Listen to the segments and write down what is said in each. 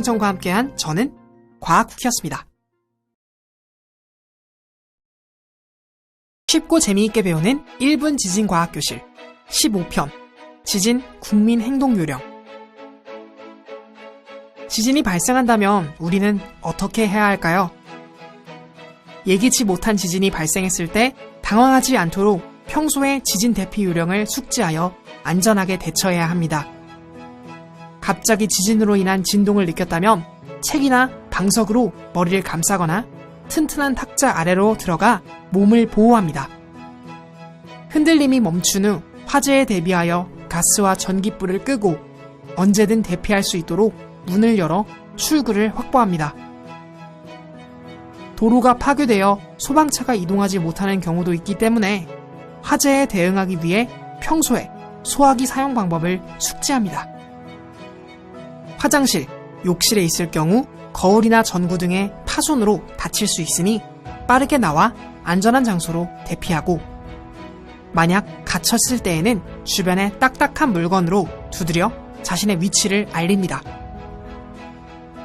기상청과 함께한 저는 과학쿠키였습니다. 쉽고 재미있게 배우는 1분 지진과학교실 15편 지진 국민행동요령. 지진이 발생한다면 우리는 어떻게 해야 할까요? 예기치 못한 지진이 발생했을 때 당황하지 않도록 평소에 지진 대피 요령을 숙지하여 안전하게 대처해야 합니다. 갑자기 지진으로 인한 진동을 느꼈다면 책이나 방석으로 머리를 감싸거나 튼튼한 탁자 아래로 들어가 몸을 보호합니다. 흔들림이 멈춘 후 화재에 대비하여 가스와 전기불을 끄고 언제든 대피할 수 있도록 문을 열어 출구를 확보합니다. 도로가 파괴되어 소방차가 이동하지 못하는 경우도 있기 때문에 화재에 대응하기 위해 평소에 소화기 사용 방법을 숙지합니다. 화장실, 욕실에 있을 경우 거울이나 전구 등의 파손으로 다칠 수 있으니 빠르게 나와 안전한 장소로 대피하고, 만약 갇혔을 때에는 주변에 딱딱한 물건으로 두드려 자신의 위치를 알립니다.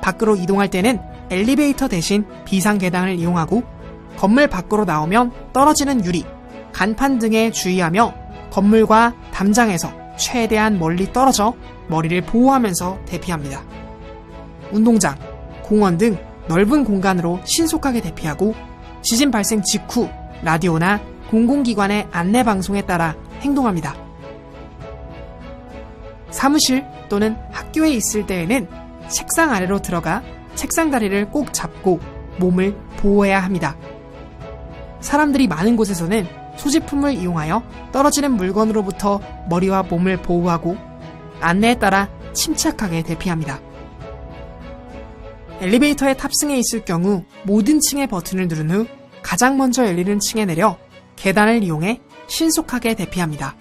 밖으로 이동할 때는 엘리베이터 대신 비상계단을 이용하고 건물 밖으로 나오면 떨어지는 유리, 간판 등에 주의하며 건물과 담장에서 최대한 멀리 떨어져 머리를 보호하면서 대피합니다. 운동장, 공원 등 넓은 공간으로 신속하게 대피하고 지진 발생 직후 라디오나 공공기관의 안내방송에 따라 행동합니다. 사무실 또는 학교에 있을 때에는 책상 아래로 들어가 책상 다리를 꼭 잡고 몸을 보호해야 합니다. 사람들이 많은 곳에서는 소지품을 이용하여 떨어지는 물건으로부터 머리와 몸을 보호하고 안내에 따라 침착하게 대피합니다. 엘리베이터에 탑승해 있을 경우 모든 층의 버튼을 누른 후 가장 먼저 열리는 층에 내려 계단을 이용해 신속하게 대피합니다.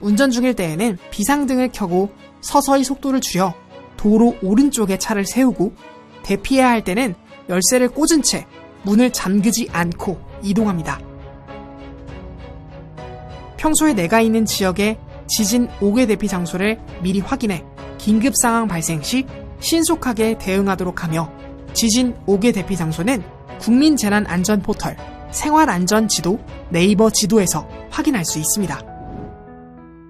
운전 중일 때에는 비상등을 켜고 서서히 속도를 줄여 도로 오른쪽에 차를 세우고, 대피해야 할 때는 열쇠를 꽂은 채 문을 잠그지 않고 이동합니다. 평소에 내가 있는 지역의 지진 5개 대피 장소를 미리 확인해 긴급 상황 발생 시 신속하게 대응하도록 하며, 지진 5개 대피 장소는 국민재난안전포털 생활안전지도 네이버 지도에서 확인할 수 있습니다.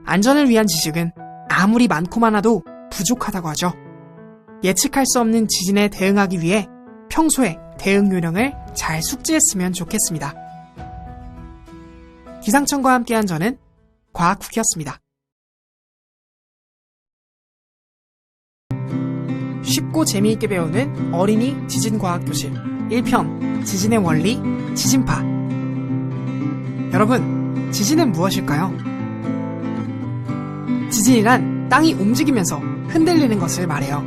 안전을 위한 지식은 아무리 많고 많아도 부족하다고 하죠. 예측할 수 없는 지진에 대응하기 위해 평소에 대응 요령을 잘 숙지했으면 좋겠습니다. 기상청과 함께한 저는 과학쿠키였습니다. 쉽고 재미있게 배우는 어린이 지진과학교실 1편 지진의 원리, 지진파. 여러분, 지진은 무엇일까요? 지진이란 땅이 움직이면서 흔들리는 것을 말해요.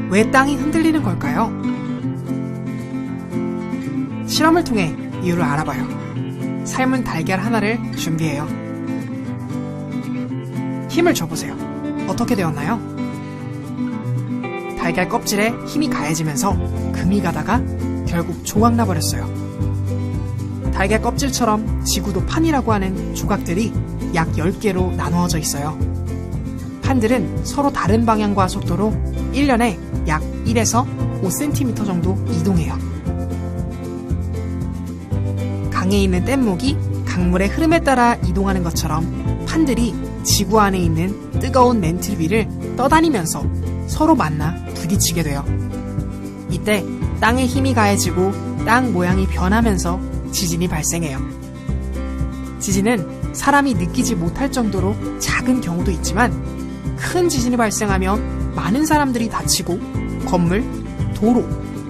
왜 땅이 흔들리는 걸까요? 실험을 통해 이유를 알아봐요. 삶은 달걀 하나를 준비해요. 힘을 줘보세요. 어떻게 되었나요? 달걀 껍질에 힘이 가해지면서 금이 가다가 결국 조각나 버렸어요. 달걀 껍질처럼 지구도 판이라고 하는 조각들이 약 10개로 나누어져 있어요. 판들은 서로 다른 방향과 속도로 1년에 약 1에서 5cm 정도 이동해요. 강에 있는 뗏목이 강물의 흐름에 따라 이동하는 것처럼 판들이 지구 안에 있는 뜨거운 멘틀 위를 떠다니면서 서로 만나 부딪히게 돼요. 이때 땅에 힘이 가해지고 땅 모양이 변하면서 지진이 발생해요. 지진은 사람이 느끼지 못할 정도로 작은 경우도 있지만, 큰 지진이 발생하면 많은 사람들이 다치고 건물, 도로,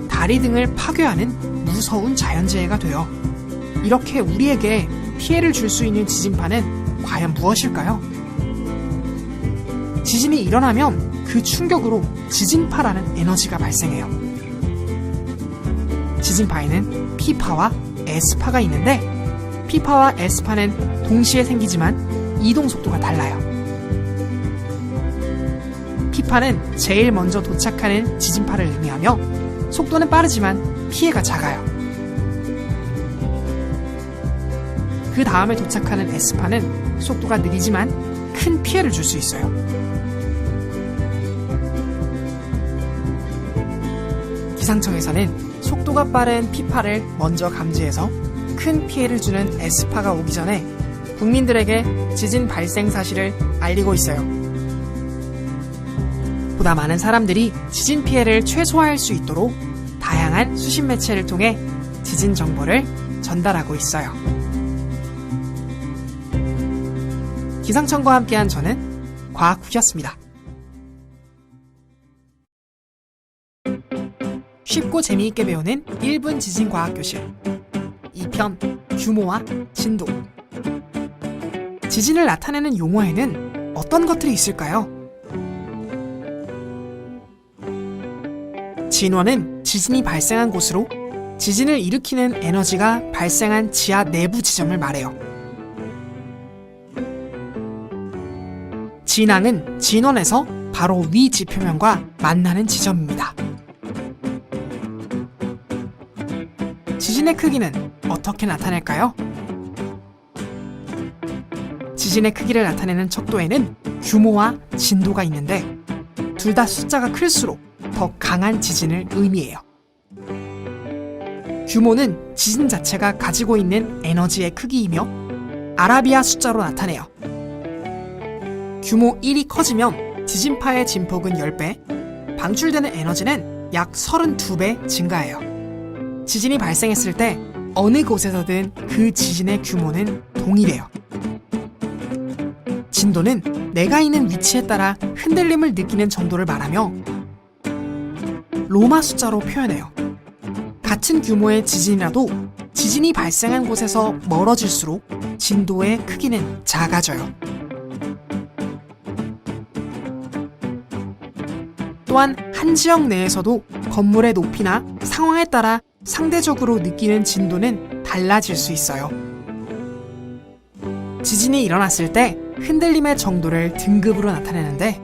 다리 등을 파괴하는 무서운 자연재해가 돼요. 이렇게 우리에게 피해를 줄 수 있는 지진파는 과연 무엇일까요? 지진이 일어나면 그 충격으로 지진파라는 에너지가 발생해요. 지진파에는 P파와 S파가 있는데, P파와 S파는 동시에 생기지만 이동 속도가 달라요. P파는 제일 먼저 도착하는 지진파를 의미하며 속도는 빠르지만 피해가 작아요. 그 다음에 도착하는 S파는 속도가 느리지만 큰 피해를 줄 수 있어요. 기상청에서는 속도가 빠른 P파를 먼저 감지해서 큰 피해를 주는 S파가 오기 전에 국민들에게 지진 발생 사실을 알리고 있어요. 보다 많은 사람들이 지진 피해를 최소화할 수 있도록 다양한 수신 매체를 통해 지진 정보를 전달하고 있어요. 기상청과 함께한 저는 과학후였습니다. 쉽고 재미있게 배우는 1분 지진과학교실 2편 규모와 진도. 지진을 나타내는 용어에는 어떤 것들이 있을까요? 진원은 지진이 발생한 곳으로 지진을 일으키는 에너지가 발생한 지하 내부 지점을 말해요. 진앙은 진원에서 바로 위 지표면과 만나는 지점입니다. 지진의 크기는 어떻게 나타낼까요? 지진의 크기를 나타내는 척도에는 규모와 진도가 있는데 둘 다 숫자가 클수록 더 강한 지진을 의미해요. 규모는 지진 자체가 가지고 있는 에너지의 크기이며 아라비아 숫자로 나타내요. 규모 1이 커지면 지진파의 진폭은 10배, 방출되는 에너지는 약 32배 증가해요. 지진이 발생했을 때 어느 곳에서든 그 지진의 규모는 동일해요. 진도는 내가 있는 위치에 따라 흔들림을 느끼는 정도를 말하며 로마 숫자로 표현해요. 같은 규모의 지진이라도 지진이 발생한 곳에서 멀어질수록 진도의 크기는 작아져요. 또한 한 지역 내에서도 건물의 높이나 상황에 따라 상대적으로 느끼는 진도는 달라질 수 있어요. 지진이 일어났을 때 흔들림의 정도를 등급으로 나타내는데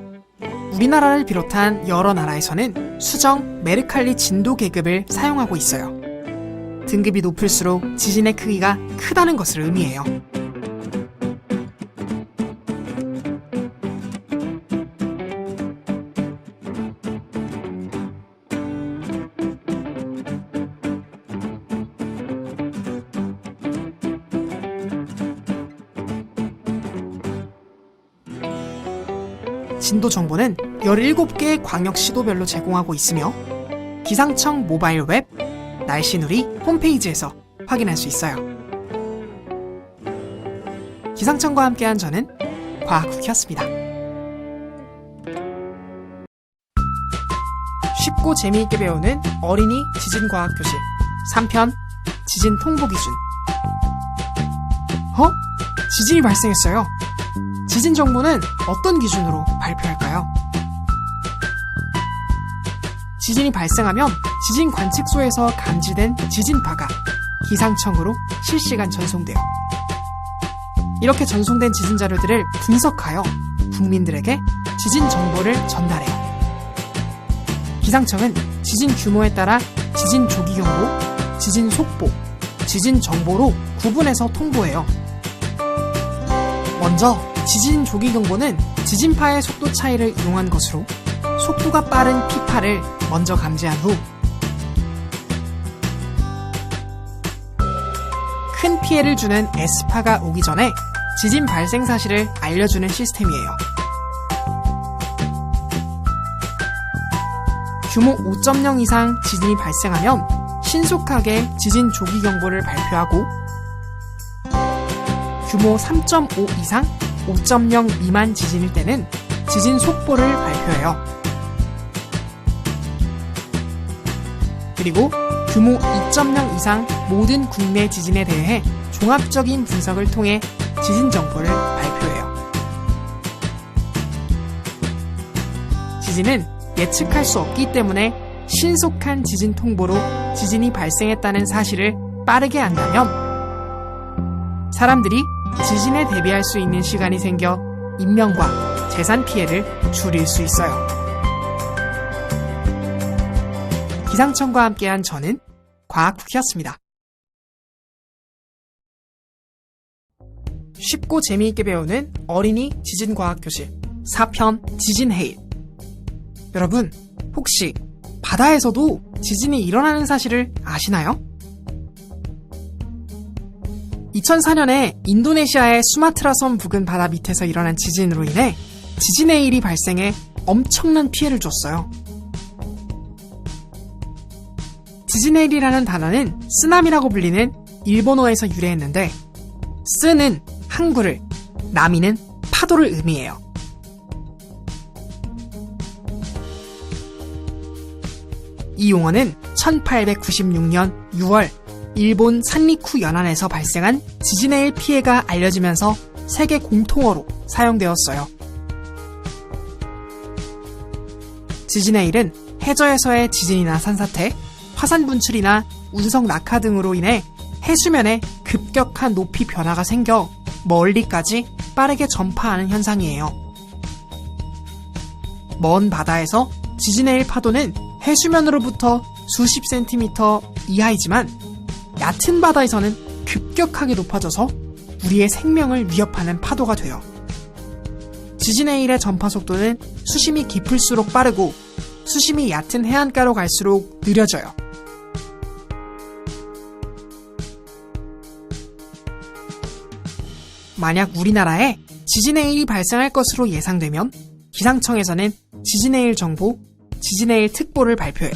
우리나라를 비롯한 여러 나라에서는 수정 메르칼리 진도 계급을 사용하고 있어요. 등급이 높을수록 지진의 크기가 크다는 것을 의미해요. 진도 정보는 17개의 광역시도별로 제공하고 있으며 기상청 모바일 웹, 날씨누리 홈페이지에서 확인할 수 있어요. 기상청과 함께한 저는 과학후였습니다. 쉽고 재미있게 배우는 어린이 지진과학교실 3편 지진 통보 기준. 지진이 발생했어요. 지진 정보는 어떤 기준으로 발표할까요? 지진이 발생하면 지진 관측소에서 감지된 지진파가 기상청으로 실시간 전송돼요. 이렇게 전송된 지진 자료들을 분석하여 국민들에게 지진 정보를 전달해요. 기상청은 지진 규모에 따라 지진 조기 경보, 지진 속보, 지진 정보로 구분해서 통보해요. 먼저 지진 조기 경보는 지진파의 속도 차이를 이용한 것으로 속도가 빠른 P파를 먼저 감지한 후 큰 피해를 주는 S파가 오기 전에 지진 발생 사실을 알려주는 시스템이에요. 규모 5.0 이상 지진이 발생하면 신속하게 지진 조기 경보를 발표하고 규모 3.5 이상 5.0 미만 지진일 때는 지진 속보를 발표해요. 그리고 규모 2.0 이상 모든 국내 지진에 대해 종합적인 분석을 통해 지진 정보를 발표해요. 지진은 예측할 수 없기 때문에 신속한 지진 통보로 지진이 발생했다는 사실을 빠르게 안다면 사람들이 지진에 대비할 수 있는 시간이 생겨 인명과 재산 피해를 줄일 수 있어요. 기상청과 함께한 저는 과학후였습니다. 쉽고 재미있게 배우는 어린이 지진과학교실 4편 지진해일. 여러분, 혹시 바다에서도 지진이 일어나는 사실을 아시나요? 2004년에 인도네시아의 수마트라 섬 부근 바다 밑에서 일어난 지진으로 인해 지진의 일이 발생해 엄청난 피해를 줬어요. 지진의 일이라는 단어는 쓰나미라고 불리는 일본어에서 유래했는데 쓰는 항구를, 나미는 파도를 의미해요. 이 용어는 1896년 6월 일본 산리쿠 연안에서 발생한 지진의 일 피해가 알려지면서 세계 공통어로 사용되었어요. 지진의 일은 해저에서의 지진이나 산사태, 화산 분출이나 운석 낙하 등으로 인해 해수면에 급격한 높이 변화가 생겨 멀리까지 빠르게 전파하는 현상이에요. 먼 바다에서 지진의 일 파도는 해수면으로부터 수십 센티미터 이하이지만 얕은 바다에서는 급격하게 높아져서 우리의 생명을 위협하는 파도가 돼요. 지진의 일의 전파 속도는 수심이 깊을수록 빠르고 수심이 얕은 해안가로 갈수록 느려져요. 만약 우리나라에 지진의 일이 발생할 것으로 예상되면 기상청에서는 지진의 일 정보, 지진의 일 특보를 발표해요.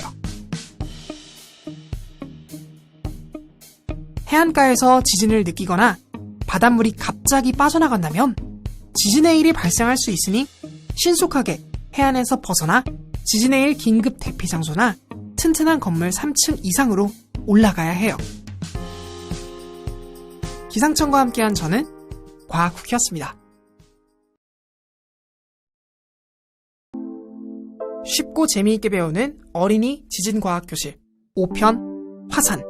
해안가에서 지진을 느끼거나 바닷물이 갑자기 빠져나간다면 지진의 일이 발생할 수 있으니 신속하게 해안에서 벗어나 지진의 일 긴급 대피 장소나 튼튼한 건물 3층 이상으로 올라가야 해요. 기상청과 함께한 저는 과학후키였습니다. 쉽고 재미있게 배우는 어린이 지진과학교실 5편 화산.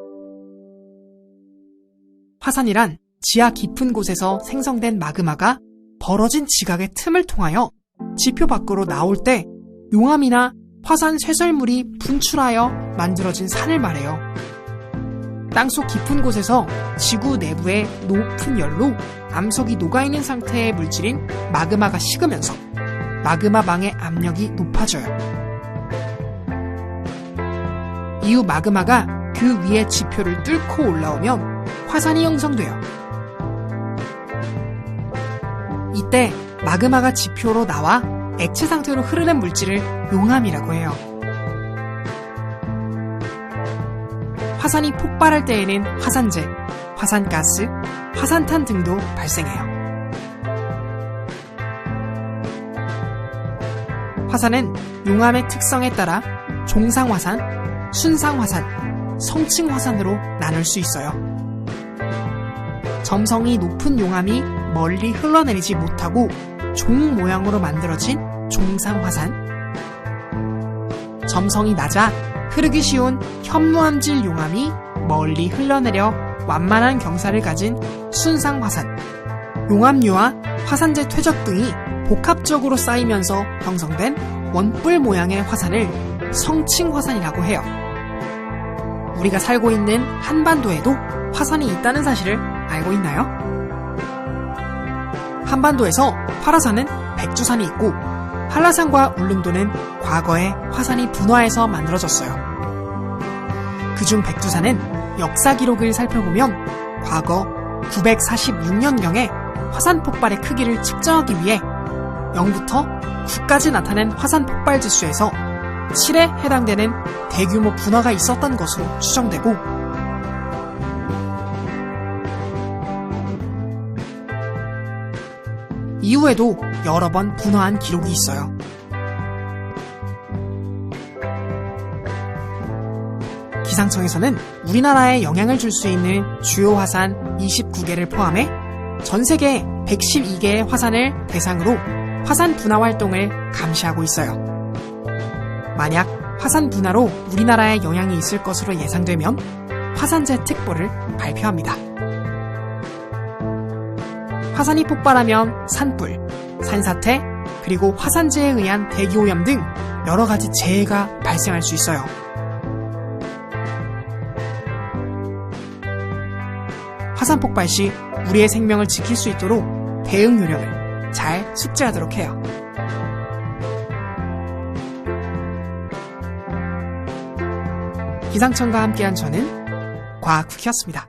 화산이란 지하 깊은 곳에서 생성된 마그마가 벌어진 지각의 틈을 통하여 지표 밖으로 나올 때 용암이나 화산 쇄설물이 분출하여 만들어진 산을 말해요. 땅속 깊은 곳에서 지구 내부의 높은 열로 암석이 녹아있는 상태의 물질인 마그마가 식으면서 마그마망의 압력이 높아져요. 이후 마그마가 그 위의 지표를 뚫고 올라오면 화산이 형성돼요. 이때 마그마가 지표로 나와 액체 상태로 흐르는 물질을 용암이라고 해요. 화산이 폭발할 때에는 화산재, 화산가스, 화산탄 등도 발생해요. 화산은 용암의 특성에 따라 종상화산, 순상화산, 성층화산으로 나눌 수 있어요. 점성이 높은 용암이 멀리 흘러내리지 못하고 종 모양으로 만들어진 종상화산, 점성이 낮아 흐르기 쉬운 현무암질 용암이 멀리 흘러내려 완만한 경사를 가진 순상화산, 용암류와 화산재 퇴적 등이 복합적으로 쌓이면서 형성된 원뿔 모양의 화산을 성층화산이라고 해요. 우리가 살고 있는 한반도에도 화산이 있다는 사실을 알고 있나요? 한반도에서 활화산은 백두산이 있고 한라산과 울릉도는 과거에 화산이 분화해서 만들어졌어요. 그중 백두산은 역사 기록을 살펴보면 과거 946년경에 화산 폭발의 크기를 측정하기 위해 0부터 9까지 나타낸 화산 폭발 지수에서 7에 해당되는 대규모 분화가 있었던 것으로 추정되고 이후에도 여러 번 분화한 기록이 있어요. 기상청에서는 우리나라에 영향을 줄 수 있는 주요 화산 29개를 포함해 전 세계 112개의 화산을 대상으로 화산 분화 활동을 감시하고 있어요. 만약 화산 분화로 우리나라에 영향이 있을 것으로 예상되면 화산재 특보를 발표합니다. 화산이 폭발하면 산불, 산사태, 그리고 화산재에 의한 대기오염 등 여러 가지 재해가 발생할 수 있어요. 화산 폭발 시 우리의 생명을 지킬 수 있도록 대응 요령을 잘 숙지하도록 해요. 기상청과 함께한 저는 과학쿠키였습니다.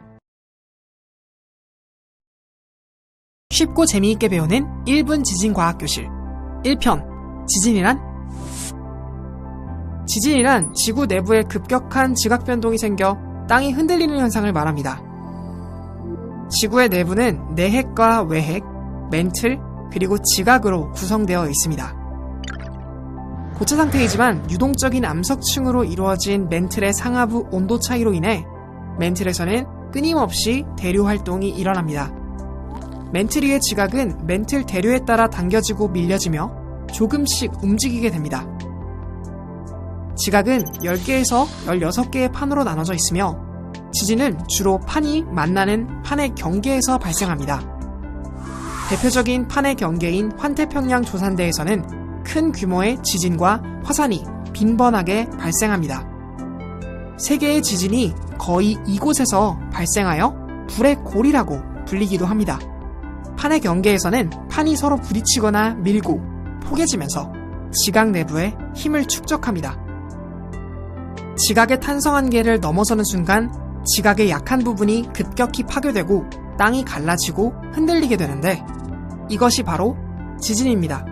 쉽고 재미있게 배우는 1분 지진과학교실 1편 지진이란 지구 내부에 급격한 지각변동이 생겨 땅이 흔들리는 현상을 말합니다. 지구의 내부는 내핵과 외핵, 맨틀, 그리고 지각으로 구성되어 있습니다. 고체 상태이지만 유동적인 암석층으로 이루어진 맨틀의 상하부 온도 차이로 인해 맨틀에서는 끊임없이 대류 활동이 일어납니다. 맨틀 위의 지각은 맨틀 대류에 따라 당겨지고 밀려지며 조금씩 움직이게 됩니다. 지각은 10개에서 16개의 판으로 나눠져 있으며 지진은 주로 판이 만나는 판의 경계에서 발생합니다. 대표적인 판의 경계인 환태평양 조산대에서는 큰 규모의 지진과 화산이 빈번하게 발생합니다. 세계의 지진이 거의 이곳에서 발생하여 불의 골이라고 불리기도 합니다. 판의 경계에서는 판이 서로 부딪히거나 밀고 포개지면서 지각 내부에 힘을 축적합니다. 지각의 탄성 한계를 넘어서는 순간 지각의 약한 부분이 급격히 파괴되고 땅이 갈라지고 흔들리게 되는데 이것이 바로 지진입니다.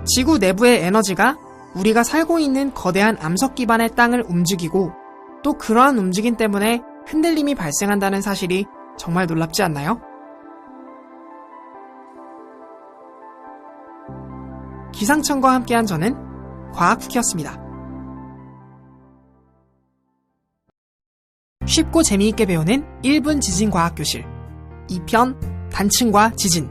지구 내부의 에너지가 우리가 살고 있는 거대한 암석 기반의 땅을 움직이고 또 그러한 움직임 때문에 흔들림이 발생한다는 사실이 정말 놀랍지 않나요? 기상청과 함께한 저는 과학쿠키였습니다. 쉽고 재미있게 배우는 1분 지진과학교실 2편 단층과 지진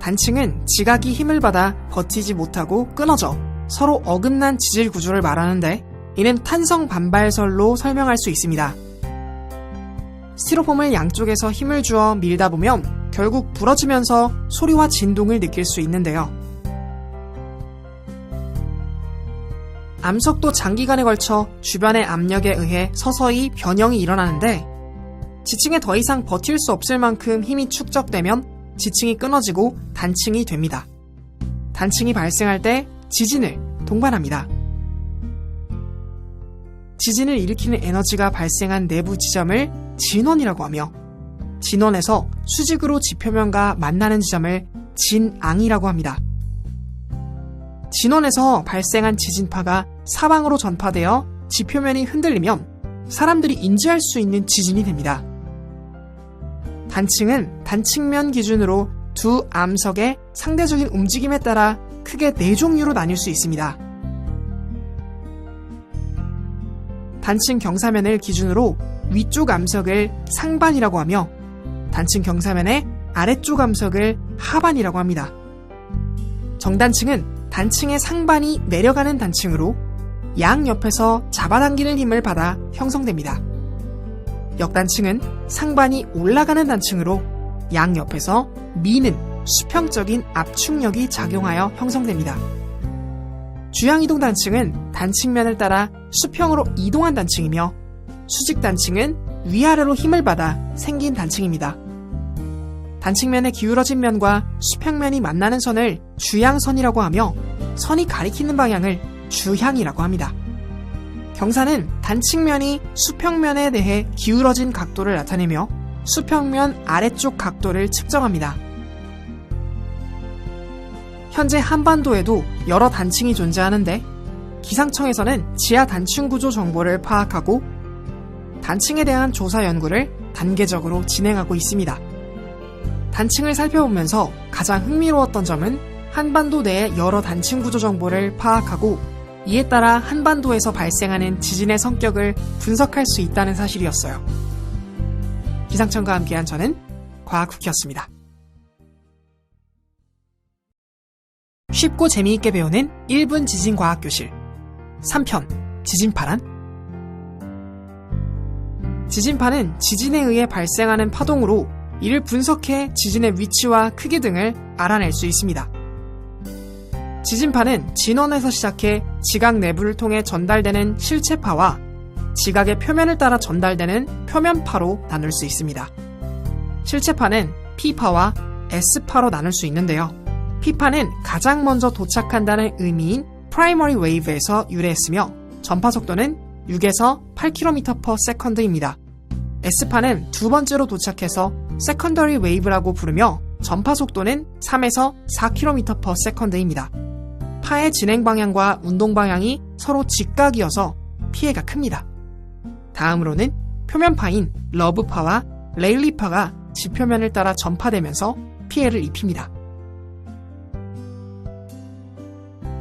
단층은 지각이 힘을 받아 버티지 못하고 끊어져 서로 어긋난 지질 구조를 말하는데 이는 탄성 반발설로 설명할 수 있습니다. 스티로폼을 양쪽에서 힘을 주어 밀다 보면 결국 부러지면서 소리와 진동을 느낄 수 있는데요. 암석도 장기간에 걸쳐 주변의 압력에 의해 서서히 변형이 일어나는데 지층에 더 이상 버틸 수 없을 만큼 힘이 축적되면 지층이 끊어지고 단층이 됩니다. 단층이 발생할 때 지진을 동반합니다. 지진을 일으키는 에너지가 발생한 내부 지점을 진원이라고 하며 진원에서 수직으로 지표면과 만나는 지점을 진앙이라고 합니다. 진원에서 발생한 지진파가 사방으로 전파되어 지표면이 흔들리면 사람들이 인지할 수 있는 지진이 됩니다. 단층은 단층면 기준으로 두 암석의 상대적인 움직임에 따라 크게 4종류로 나뉠 수 있습니다. 단층 경사면을 기준으로 위쪽 암석을 상반이라고 하며 단층 경사면의 아래쪽 암석을 하반이라고 합니다. 정단층은 단층의 상반이 내려가는 단층으로 양옆에서 잡아당기는 힘을 받아 형성됩니다. 역단층은 상반이 올라가는 단층으로 양옆에서 미는 수평적인 압축력이 작용하여 형성됩니다. 주양이동 단층은 단층면을 따라 수평으로 이동한 단층이며 수직 단층은 위아래로 힘을 받아 생긴 단층입니다. 단층면의 기울어진 면과 수평면이 만나는 선을 주양선이라고 하며 선이 가리키는 방향을 주향이라고 합니다. 경사는 단층면이 수평면에 대해 기울어진 각도를 나타내며 수평면 아래쪽 각도를 측정합니다. 현재 한반도에도 여러 단층이 존재하는데 기상청에서는 지하 단층 구조 정보를 파악하고 단층에 대한 조사 연구를 단계적으로 진행하고 있습니다. 단층을 살펴보면서 가장 흥미로웠던 점은 한반도 내의 여러 단층 구조 정보를 파악하고 이에 따라 한반도에서 발생하는 지진의 성격을 분석할 수 있다는 사실이었어요. 기상청과 함께한 저는 과학쿠키였습니다. 쉽고 재미있게 배우는 1분 지진과학교실 3편 지진파란? 지진파는 지진에 의해 발생하는 파동으로 이를 분석해 지진의 위치와 크기 등을 알아낼 수 있습니다. 지진파는 진원에서 시작해 지각 내부를 통해 전달되는 실체파와 지각의 표면을 따라 전달되는 표면파로 나눌 수 있습니다. 실체파는 P파와 S파로 나눌 수 있는데요. P파는 가장 먼저 도착한다는 의미인 프라이머리 웨이브에서 유래했으며 전파 속도는 6에서 8km/s입니다. S파는 두 번째로 도착해서 세컨더리 웨이브라고 부르며 전파 속도는 3에서 4km/s입니다. 파의 진행 방향과 운동 방향이 서로 직각이어서 피해가 큽니다. 다음으로는 표면파인 러브파와 레일리파가 지표면을 따라 전파되면서 피해를 입힙니다.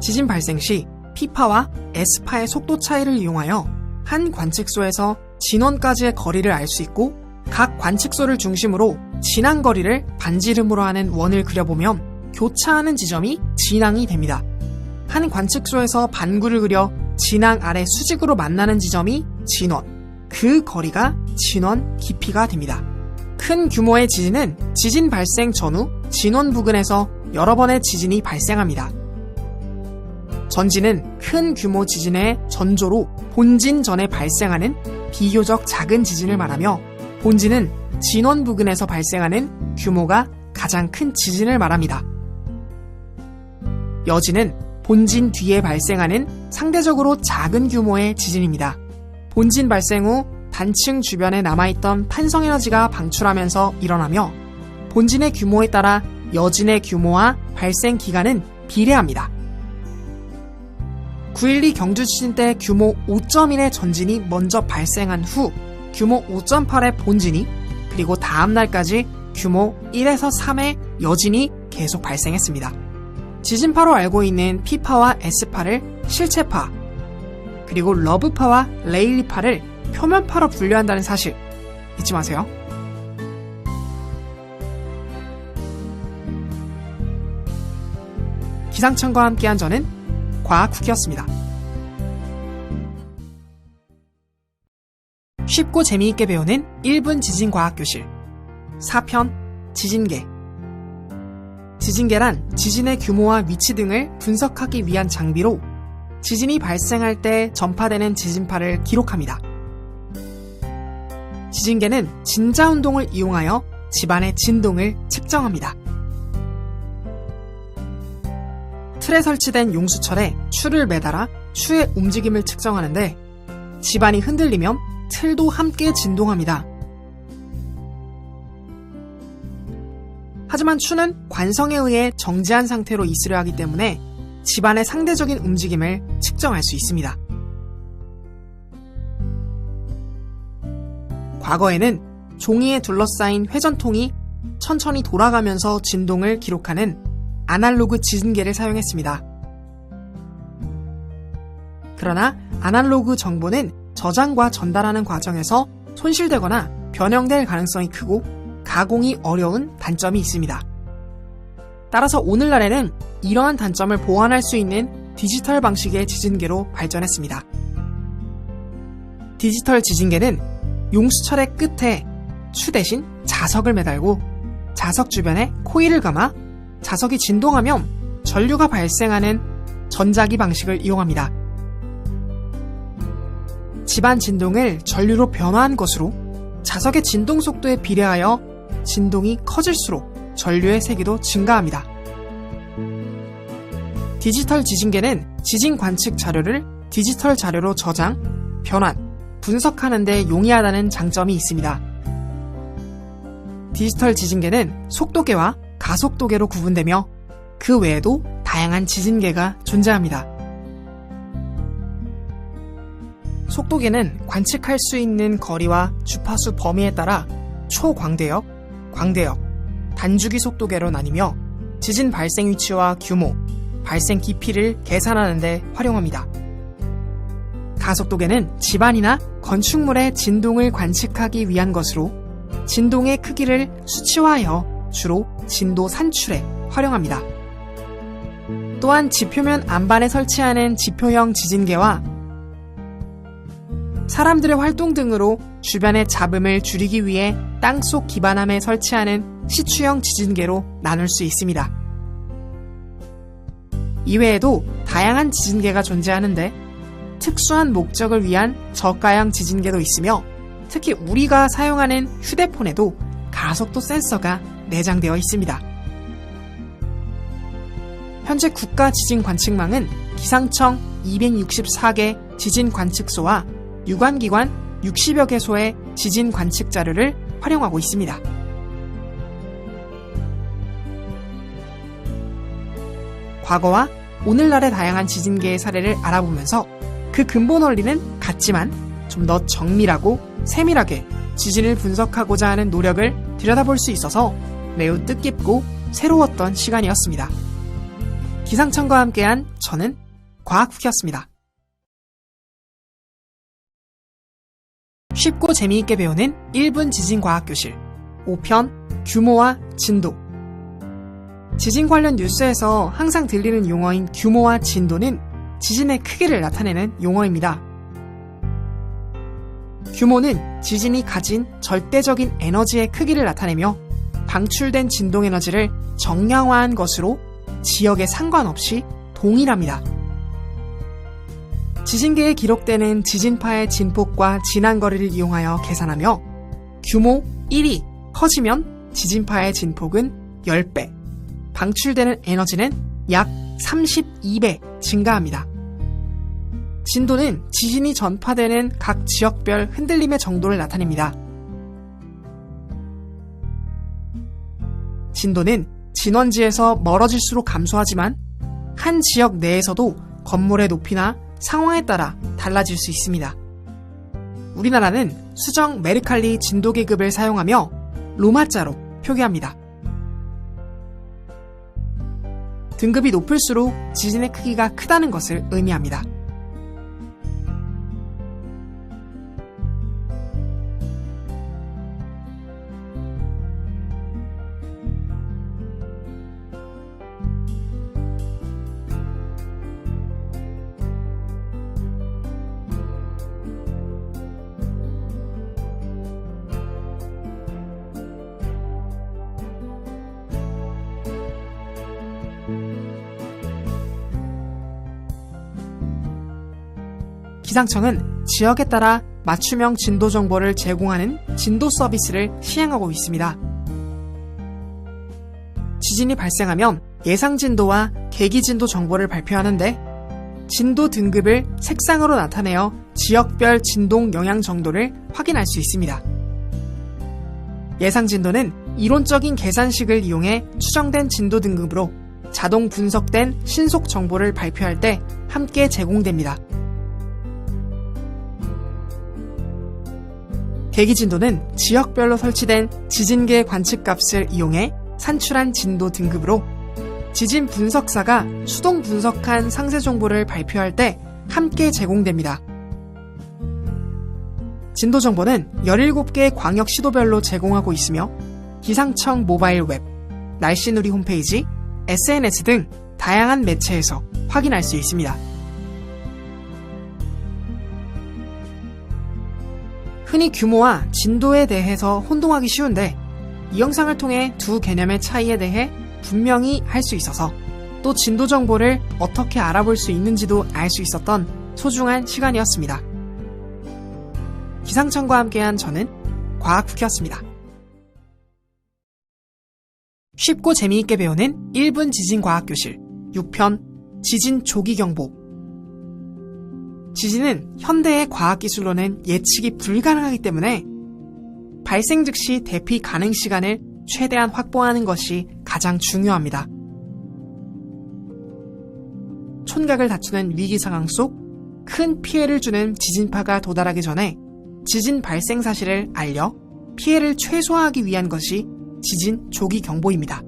지진 발생 시 P파와 S파의 속도 차이를 이용하여 한 관측소에서 진원까지의 거리를 알 수 있고 각 관측소를 중심으로 진앙 거리를 반지름으로 하는 원을 그려보면 교차하는 지점이 진앙이 됩니다. 한 관측소에서 반구를 그려 진앙 아래 수직으로 만나는 지점이 진원, 그 거리가 진원 깊이가 됩니다. 큰 규모의 지진은 지진 발생 전후 진원 부근에서 여러 번의 지진이 발생합니다. 전지는 큰 규모 지진의 전조로 본진 전에 발생하는 비교적 작은 지진을 말하며 본진은 진원 부근에서 발생하는 규모가 가장 큰 지진을 말합니다. 여진은 본진 뒤에 발생하는 상대적으로 작은 규모의 지진입니다. 본진 발생 후 단층 주변에 남아있던 탄성에너지가 방출하면서 일어나며 본진의 규모에 따라 여진의 규모와 발생 기간은 비례합니다. 9.12 경주 지진 때 규모 5.1의 전진이 먼저 발생한 후 규모 5.8의 본진이 그리고 다음 날까지 규모 1에서 3의 여진이 계속 발생했습니다. 지진파로 알고 있는 P파와 S파를 실체파, 그리고 러브파와 레일리파를 표면파로 분류한다는 사실 잊지 마세요. 기상청과 함께한 저는 과학쿠키였습니다. 쉽고 재미있게 배우는 1분 지진과학교실 4편 지진계. 지진계란 지진의 규모와 위치 등을 분석하기 위한 장비로 지진이 발생할 때 전파되는 지진파를 기록합니다. 지진계는 진자운동을 이용하여 집안의 진동을 측정합니다. 틀에 설치된 용수철에 추를 매달아 추의 움직임을 측정하는데 집안이 흔들리면 틀도 함께 진동합니다. 하지만 추는 관성에 의해 정지한 상태로 있으려 하기 때문에 집안의 상대적인 움직임을 측정할 수 있습니다. 과거에는 종이에 둘러싸인 회전통이 천천히 돌아가면서 진동을 기록하는 아날로그 지진계를 사용했습니다. 그러나 아날로그 정보는 저장과 전달하는 과정에서 손실되거나 변형될 가능성이 크고 가공이 어려운 단점이 있습니다. 따라서 오늘날에는 이러한 단점을 보완할 수 있는 디지털 방식의 지진계로 발전했습니다. 디지털 지진계는 용수철의 끝에 추 대신 자석을 매달고 자석 주변에 코일을 감아 자석이 진동하면 전류가 발생하는 전자기 방식을 이용합니다. 집안 진동을 전류로 변화한 것으로 자석의 진동 속도에 비례하여 진동이 커질수록 전류의 세기도 증가합니다. 디지털 지진계는 지진 관측 자료를 디지털 자료로 저장, 변환, 분석하는 데 용이하다는 장점이 있습니다. 디지털 지진계는 속도계와 가속도계로 구분되며 그 외에도 다양한 지진계가 존재합니다. 속도계는 관측할 수 있는 거리와 주파수 범위에 따라 초광대역, 광대역, 단주기 속도계로 나뉘며 지진 발생 위치와 규모, 발생 깊이를 계산하는 데 활용합니다. 가속도계는 집안이나 건축물의 진동을 관측하기 위한 것으로 진동의 크기를 수치화하여 주로 진도 산출에 활용합니다. 또한 지표면 안반에 설치하는 지표형 지진계와 사람들의 활동 등으로 주변의 잡음을 줄이기 위해 땅속 기반함에 설치하는 시추형 지진계로 나눌 수 있습니다. 이외에도 다양한 지진계가 존재하는데 특수한 목적을 위한 저가형 지진계도 있으며 특히 우리가 사용하는 휴대폰에도 가속도 센서가 내장되어 있습니다. 현재 국가 지진 관측망은 기상청 264개 지진 관측소와 유관기관 60여 개소의 지진 관측 자료를 활용하고 있습니다. 과거와 오늘날의 다양한 지진계의 사례를 알아보면서 그 근본 원리는 같지만 좀 더 정밀하고 세밀하게 지진을 분석하고자 하는 노력을 들여다볼 수 있어서 매우 뜻깊고 새로웠던 시간이었습니다. 기상청과 함께한 저는 과학후키였습니다. 쉽고 재미있게 배우는 1분 지진과학교실 5편 규모와 진도. 지진 관련 뉴스에서 항상 들리는 용어인 규모와 진도는 지진의 크기를 나타내는 용어입니다. 규모는 지진이 가진 절대적인 에너지의 크기를 나타내며 방출된 진동 에너지를 정량화한 것으로 지역에 상관없이 동일합니다. 지진계에 기록되는 지진파의 진폭과 진앙거리를 이용하여 계산하며 규모 1이 커지면 지진파의 진폭은 10배, 방출되는 에너지는 약 32배 증가합니다. 진도는 지진이 전파되는 각 지역별 흔들림의 정도를 나타냅니다. 진도는 진원지에서 멀어질수록 감소하지만 한 지역 내에서도 건물의 높이나 상황에 따라 달라질 수 있습니다. 우리나라는 수정 메르칼리 진도 계급을 사용하며 로마자로 표기합니다. 등급이 높을수록 지진의 크기가 크다는 것을 의미합니다. 기상청은 지역에 따라 맞춤형 진도 정보를 제공하는 진도 서비스를 시행하고 있습니다. 지진이 발생하면 예상 진도와 계기 진도 정보를 발표하는데 진도 등급을 색상으로 나타내어 지역별 진동 영향 정도를 확인할 수 있습니다. 예상 진도는 이론적인 계산식을 이용해 추정된 진도 등급으로 자동 분석된 신속 정보를 발표할 때 함께 제공됩니다. 계기 진도는 지역별로 설치된 지진계 관측값을 이용해 산출한 진도 등급으로 지진 분석사가 수동 분석한 상세 정보를 발표할 때 함께 제공됩니다. 진도 정보는 17개 광역 시도별로 제공하고 있으며 기상청 모바일 웹, 날씨누리 홈페이지, SNS 등 다양한 매체에서 확인할 수 있습니다. 흔히 규모와 진도에 대해서 혼동하기 쉬운데 이 영상을 통해 두 개념의 차이에 대해 분명히 할 수 있어서 또 진도 정보를 어떻게 알아볼 수 있는지도 알 수 있었던 소중한 시간이었습니다. 기상청과 함께한 저는 과학후키였습니다. 쉽고 재미있게 배우는 1분 지진과학교실 6편 지진 조기경보. 지진은 현대의 과학기술로는 예측이 불가능하기 때문에 발생 즉시 대피 가능 시간을 최대한 확보하는 것이 가장 중요합니다. 촌각을 다투는 위기 상황 속 큰 피해를 주는 지진파가 도달하기 전에 지진 발생 사실을 알려 피해를 최소화하기 위한 것이 지진 조기 경보입니다.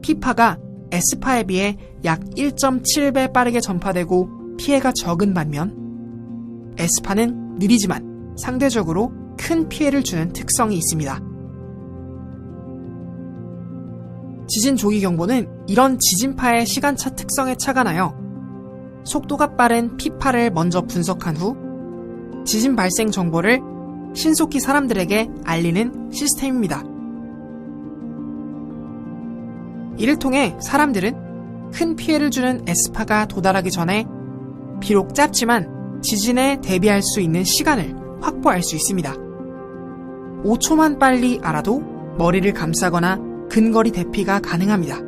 P파가 S파에 비해 약 1.7배 빠르게 전파되고 피해가 적은 반면 S파는 느리지만 상대적으로 큰 피해를 주는 특성이 있습니다. 지진 조기 경보는 이런 지진파의 시간차 특성에 착안하여 속도가 빠른 P파를 먼저 분석한 후 지진 발생 정보를 신속히 사람들에게 알리는 시스템입니다. 이를 통해 사람들은 큰 피해를 주는 S파가 도달하기 전에 비록 짧지만 지진에 대비할 수 있는 시간을 확보할 수 있습니다. 5초만 빨리 알아도 머리를 감싸거나 근거리 대피가 가능합니다.